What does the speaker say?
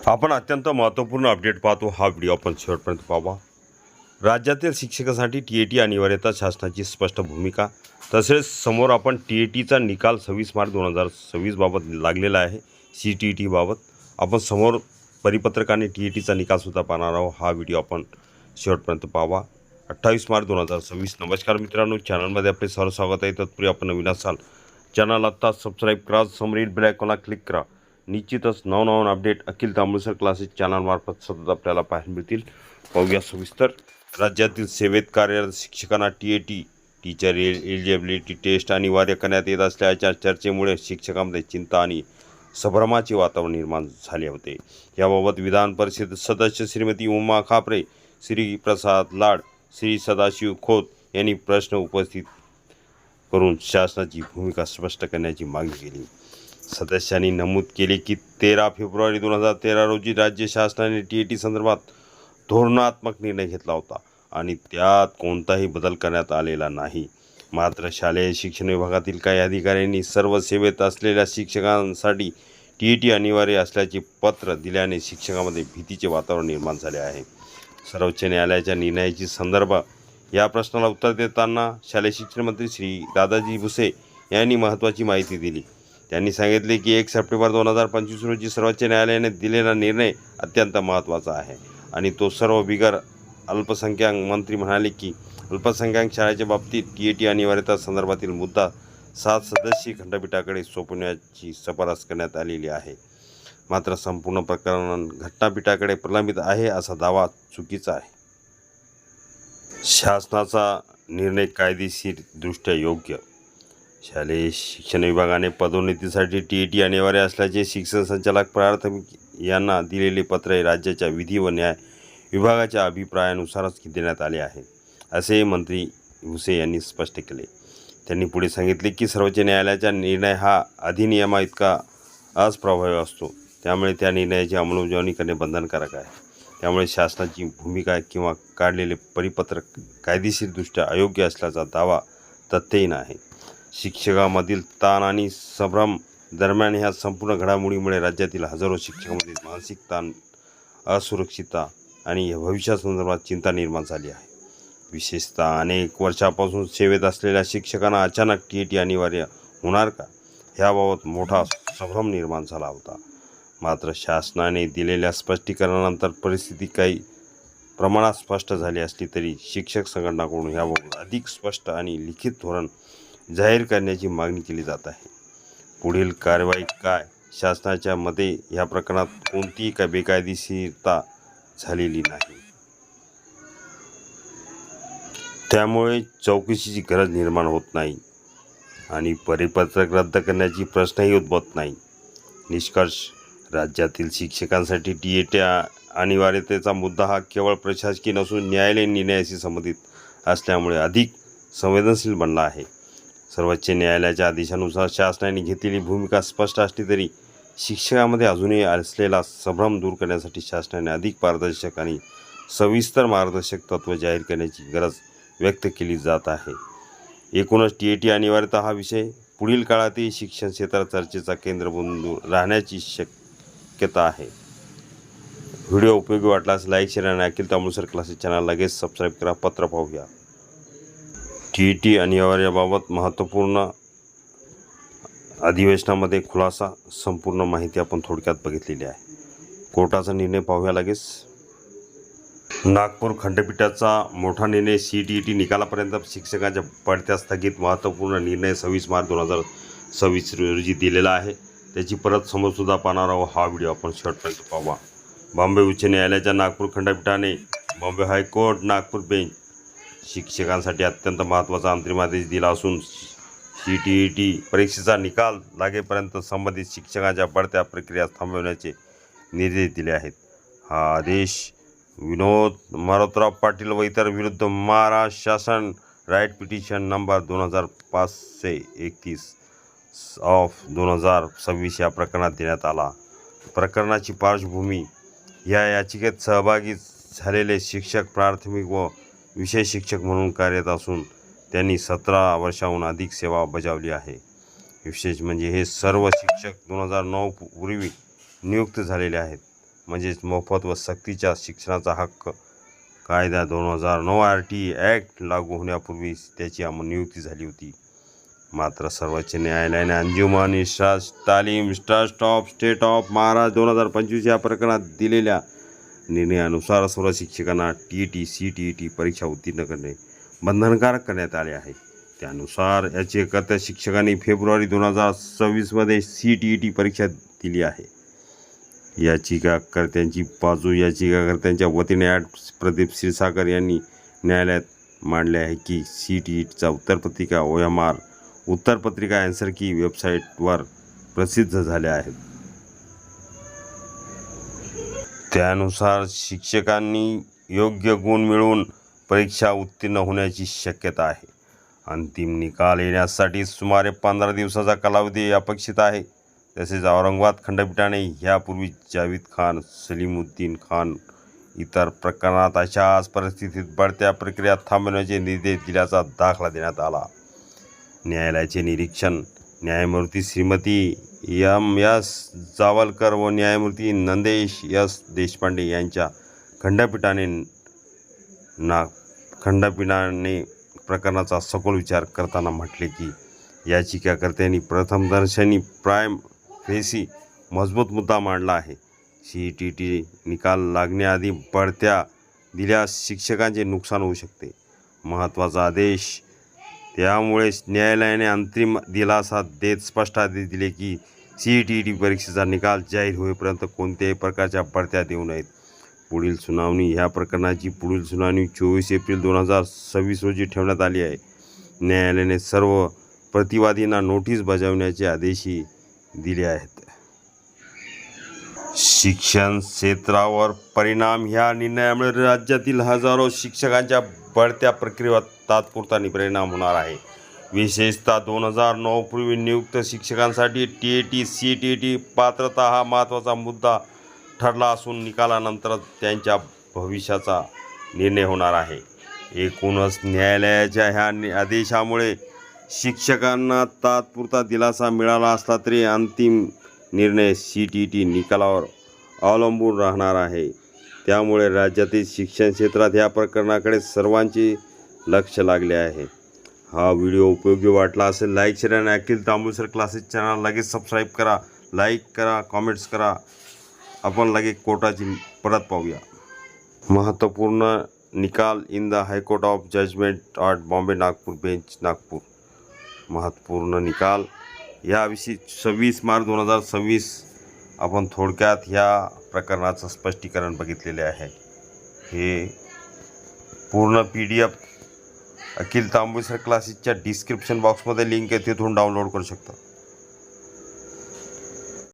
आपण अत्यंत महत्त्वपूर्ण अपडेट पाहतो. हा व्हिडिओ आपण शेवटपर्यंत पाहावा. राज्यातील शिक्षकांसाठी टी अनिवार्यता, शासनाची स्पष्ट भूमिका. तसेच समोर आपण टीचा निकाल 26 मार्च 2026 बाबत लागलेला आहे. CTET बाबत आपण समोर परिपत्रक आणि टीचा निकालसुद्धा पाहणार आहोत. हा व्हिडिओ आपण शेवटपर्यंत पाहावा. 28 मार्च 2026. नमस्कार मित्रांनो, चॅनलमध्ये आपले सर्व स्वागत आहे. तत्पूर्वी आपण नवीन असाल चॅनल आत्ता सबस्क्राईब करा, समोरील बेल आयकॉनला क्लिक करा. निश्चितच नवनवीन अपडेट अखिल तांबुळसर क्लासेस चॅनलमार्फत सतत आपल्याला पाहायला मिळतील. पाहूया सविस्तर. राज्यातील सेवेत कार्यरत शिक्षकांना टीचर एलिजिबिलिटी टेस्ट अनिवार्य करण्यात येत असल्याच्या चर्चेमुळे शिक्षकांमध्ये चिंता आणि संभ्रमाचे वातावरण निर्माण झाले होते. याबाबत विधान परिषद सदस्य श्रीमती उमा खापरे, श्री प्रसाद लाड, श्री सदाशिव खोत यांनी प्रश्न उपस्थित करून शासनाची भूमिका स्पष्ट करण्याची मागणी केली. सदस्यांनी नमूद केले की 13 फेब्रुवारी 2013 रोजी राज्य शासनाने टी संदर्भात धोरणात्मक निर्णय घेतला होता आणि त्यात कोणताही बदल करण्यात आलेला नाही. मात्र शालेय शिक्षण विभागातील काही अधिकाऱ्यांनी सर्व सेवेत असलेल्या शिक्षकांसाठी टी अनिवार्य असल्याचे पत्र दिल्याने शिक्षकांमध्ये भीतीचे वातावरण निर्माण झाले आहे. सर्वोच्च न्यायालयाच्या निर्णयाची संदर्भ या प्रश्नाला उत्तर देताना शालेय शिक्षण मंत्री श्री दादाजी भुसे यांनी महत्त्वाची माहिती दिली. त्यांनी सांगितले की 1 सप्टेंबर 2025 रोजी सर्वोच्च न्यायालयाने दिलेला निर्णय अत्यंत महत्त्वाचा आहे आणि तो सर्व बिगर अल्पसंख्याक. मंत्री म्हणाले की अल्पसंख्याक शाळेच्या बाबतीत टी अनिवार्यता संदर्भातील मुद्दा 7 सदस्यीय खंडपीठाकडे सोपवण्याची शिफारस करण्यात आलेली आहे. मात्र संपूर्ण प्रकरण घटनापीठाकडे प्रलंबित आहे असा दावा चुकीचा आहे. शासनाचा निर्णय कायदेशीरदृष्ट्या योग्य. शालेय शिक्षण विभागाने पदोन्नतीसाठी टी अनिवार्य असल्याचे शिक्षण संचालक प्राथमिक यांना दिलेले पत्र राज्याच्या विधी व न्याय विभागाच्या अभिप्रायानुसारच देण्यात आले आहे, असे मंत्री भुसे यांनी स्पष्ट केले. त्यांनी पुढे सांगितले की सर्वोच्च न्यायालयाचा निर्णय हा अधिनियमाइतका आज प्रभावी असतो, त्यामुळे त्या निर्णयाची अंमलबजावणी करणे बंधनकारक आहे. त्यामुळे शासनाची भूमिका किंवा काढलेले परिपत्रक कायदेशीरदृष्ट्या अयोग्य असल्याचा दावा तथ्यहीन आहे. शिक्षकांमधील ताण आणि संभ्रम दरम्यान ह्या संपूर्ण घडामोडीमुळे राज्यातील हजारो शिक्षकांमध्ये मानसिक ताण, असुरक्षितता आणि भविष्यासंदर्भात चिंता निर्माण झाली आहे. विशेषतः अनेक वर्षापासून सेवेत असलेल्या शिक्षकांना अचानक टी अनिवार्य होणार का, ह्याबाबत मोठा संभ्रम निर्माण झाला होता. मात्र शासनाने दिलेल्या स्पष्टीकरणानंतर परिस्थिती काही प्रमाणात स्पष्ट झाली असली तरी शिक्षक संघटनाकडून याबाबत अधिक स्पष्ट आणि लिखित धोरण जाहीर करण्याची मागणी केली जात आहे. पुढील कारवाई काय? शासनाच्या मते या प्रकरणात कोणतीही बेकायदेशीरता झालेली नाही, त्यामुळे चौकशीची गरज निर्माण होत नाही आणि परिपत्रक रद्द करण्याची प्रश्नही उद्भवत नाही. निष्कर्ष: राज्यातील शिक्षकांसाठी टी अनिवार्यतेचा मुद्दा हा केवळ प्रशासकीय नसून न्यायालयीन निर्णयाशी संबंधित असल्यामुळे अधिक संवेदनशील बनला आहे. सर्वोच्च न्यायालयाच्या आदेशानुसार शासनाने घेतलेली भूमिका स्पष्ट असली तरी शिक्षकांमध्ये अजूनही असलेला संभ्रम दूर करण्यासाठी शासनाने अधिक पारदर्शक आणि सविस्तर मार्गदर्शक तत्त्व जाहीर करण्याची गरज व्यक्त केली जात आहे. एकूणच टी अनिवार्यता हा विषय पुढील काळातही शिक्षण क्षेत्रात चर्चेचा केंद्रबिंदू राहण्याची शक्यता आहे. व्हिडिओ उपयोगी वाटल्यास लाईक, शेअर आणि अखिल तांबुळसर क्लासेस चॅनल लगेच सबस्क्राईब करा. पत्र पाहूया. टी अनिवार्याबाबत महत्त्वपूर्ण अधिवेशनामध्ये खुलासा. संपूर्ण माहिती आपण थोडक्यात बघितलेली आहे. कोर्टाचा निर्णय पाहूया लगेच. नागपूर खंडपीठाचा मोठा निर्णय. CTET निकालापर्यंत शिक्षकांच्या बढत्या स्थगित. महत्त्वपूर्ण निर्णय 26 मार्च 2026 रोजी दिलेला आहे. त्याची परत समोरसुद्धा पाहणार आहोत. हा व्हिडिओ आपण शेवटपर्यंत पाहावा. बॉम्बे उच्च न्यायालयाच्या नागपूर खंडपीठाने बॉम्बे हायकोर्ट नागपूर बेंच शिक्षकांसाठी अत्यंत महत्त्वाचा अंतिम आदेश दिला असून CTET परीक्षेचा निकाल लागेपर्यंत संबंधित शिक्षकांच्या बढत्या प्रक्रिया थांबवण्याचे निर्देश दिले आहेत. हा आदेश विनोद मारोतराव पाटील व इतर विरुद्ध महाराष्ट्र शासन राईट पिटिशन नंबर 2005/31/2026 या प्रकरणात देण्यात आला. प्रकरणाची पार्श्वभूमी: या याचिकेत सहभागी झालेले शिक्षक प्राथमिक व विषय शिक्षक म्हणून कार्यरत असून त्यांनी 17 वर्षांहून अधिक सेवा बजावली आहे. विशेष म्हणजे हे सर्व शिक्षक 2009 पूर्वी नियुक्त झालेले आहेत. म्हणजेच मोफत व सक्तीच्या शिक्षणाचा हक्क कायदा 2009 RT ॲक्ट लागू होण्यापूर्वी त्याची नियुक्ती झाली होती. मात्र सर्वोच्च न्यायालयाने अंजुमन इर्शाद तालीम trust of state of Maharashtra 2025 या प्रकरणात दिलेल्या निर्णयानुसार सर्व शिक्षकांना TET CTET परीक्षा उत्तीर्ण करणे बंधनकारक करण्यात आले आहे. त्यानुसार याचिकाकर्त्या शिक्षकांनी फेब्रुवारी 2026 मध्ये CTET परीक्षा दिली आहे. याचिकाकर्त्यांची बाजू याचिकाकर्त्यांच्या वतीने प्रदीप क्षीरसागर यांनी न्यायालयात मांडले आहे की CTETचा उत्तरपत्रिका OMR उत्तरपत्रिका ॲन्सर की वेबसाईटवर प्रसिद्ध झाल्या आहेत. त्यानुसार शिक्षकांनी योग्य गुण मिळवून परीक्षा उत्तीर्ण होण्याची शक्यता आहे. अंतिम निकाल येण्यासाठी सुमारे 15 दिवसाचा कालावधी अपेक्षित आहे. तसेच औरंगाबाद खंडपीठाने यापूर्वी जावेद खान, सलीमुद्दीन खान इतर प्रकरणात अशाच परिस्थितीत बढत्या प्रक्रिया थांबवण्याचे निर्देश दिल्याचा दाखला देण्यात आला. न्यायालयाचे निरीक्षण न्यायमूर्ती श्रीमती MS जावलकर व न्यायमूर्ती नंदेश S देशपांडे यांच्या खंडपीठाने प्रकरणाचा सखोल विचार करताना म्हटले की याचिकाकर्त्यांनी प्रथमदर्शनी प्राइम फेसी मजबूत मुद्दा मांडला आहे. CTET निकाल लागण्याआधी बढत्या दिल्यास शिक्षकांचे नुकसान होऊ शकते. महत्त्वाचा आदेश. त्यामुळे न्यायालयाने अंतिम दिलासा देत स्पष्ट आदेश दिले की CTET परीक्षेचा निकाल जाहीर होईपर्यंत कोणत्याही प्रकारच्या बढत्या देऊ नयेत. पुढील सुनावणी. ह्या प्रकरणाची पुढील सुनावणी 24 एप्रिल 2026 रोजी ठेवण्यात आली आहे. न्यायालयाने सर्व प्रतिवादींना नोटीस बजावण्याचे आदेशही दिले आहेत. शिक्षण क्षेत्रावर परिणाम. ह्या निर्णयामुळे राज्यातील हजारो शिक्षकांच्या बढत्या प्रक्रियेवर तात्पुरता परिणाम होणार आहे. विशेषतः 2009 पूर्वी नियुक्त शिक्षकांसाठी TET CTET पात्रता हा महत्त्वाचा मुद्दा ठरला असून निकालानंतर त्यांच्या भविष्याचा निर्णय होणार आहे. एकूणच न्यायालयाच्या ह्या आदेशामुळे शिक्षकांना तात्पुरता दिलासा मिळाला असला तरी अंतिम निर्णय CTET निकालावर अवलंबून राहणार आहे. त्यामुळे राज्यातील शिक्षण क्षेत्रात या प्रकरणाकडे सर्वांचे लक्ष लागले आहे. हा व्हिडिओ उपयोगी वाटला असेल लाईक शेअर आणि अखिल तांबुळसर क्लासेस चॅनल लगेच सबस्क्राईब करा, लाईक करा, कॉमेंट्स करा. आपण लगेच कोर्टाची परत पाहूया. महत्त्वपूर्ण निकाल in the high court of judgment at Bombay Nagpur bench Nagpur. महत्त्वपूर्ण निकाल याविषयी 26 मार्च 2026 आपण थोडक्यात ह्या प्रकरणाचं स्पष्टीकरण बघितलेले आहे. हे पूर्ण PDF अखिल तांबुळसर क्लासेसच्या डिस्क्रिप्शन बॉक्समध्ये लिंक आहे, तिथून डाउनलोड करू शकता.